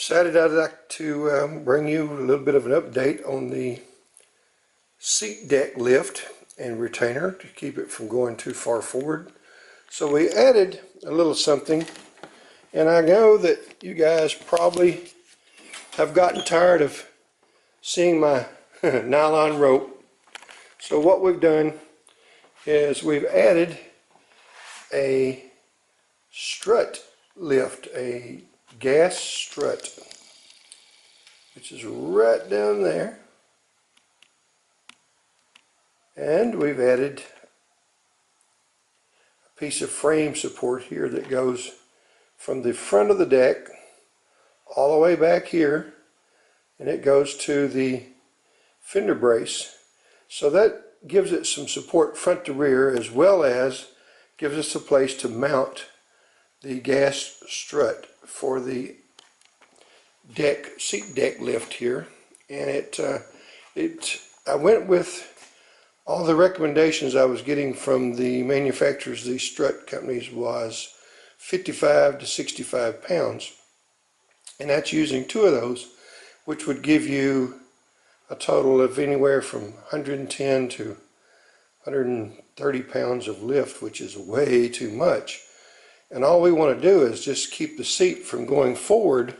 Decided I'd like to bring you a little bit of an update on the seat deck lift and retainer to keep it from going too far forward. So we added a little something, and I know that you guys probably have gotten tired of seeing my nylon rope. So what we've done is we've added a strut lift, a gas strut, which is right down there, and we've added a piece of frame support here that goes from the front of the deck all the way back here, and it goes to the fender brace. So that gives it some support front to rear, as well as gives us a place to mount the gas strut for the seat deck lift here. And I went with all the recommendations I was getting from the manufacturers, these strut companies, was 55 to 65 pounds, and that's using two of those, which would give you a total of anywhere from 110 to 130 pounds of lift, which is way too much. And all we want to do is just keep the seat from going forward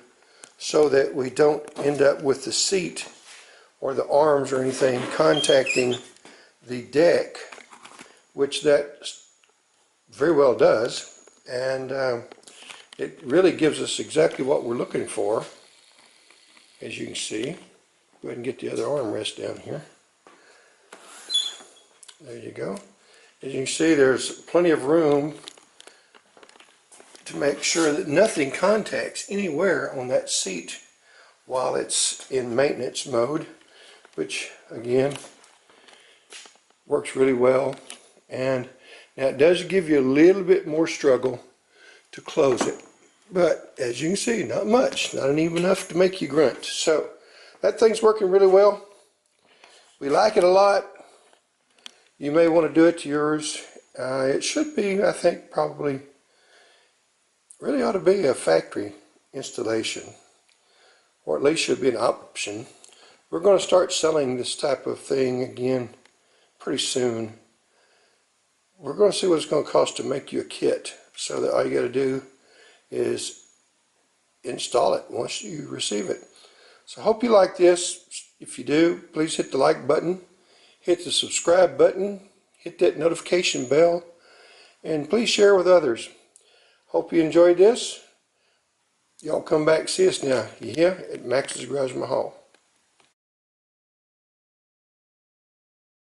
so that we don't end up with the seat or the arms or anything contacting the deck, which that very well does. And it really gives us exactly what we're looking for, as you can see. Go ahead and get the other armrest down here. There you go. As you can see, there's plenty of room to make sure that nothing contacts anywhere on that seat while it's in maintenance mode, which again works really well. And now it does give you a little bit more struggle to close it, but as you can see, not much, not even enough to make you grunt. So that thing's working really well. We like it a lot. You may want to do it to yours. It should be, I think, probably really ought to be a factory installation, or at least should be an option. We're going to start selling this type of thing again pretty soon. We're going to see what it's going to cost to make you a kit, so that all you got to do is install it once you receive it. So I hope you like this. If you do, please hit the like button, hit the subscribe button, hit that notification bell, and please share with others. Hope you enjoyed this. Y'all come back and see us now, yeah, at Max's Garage Mahal.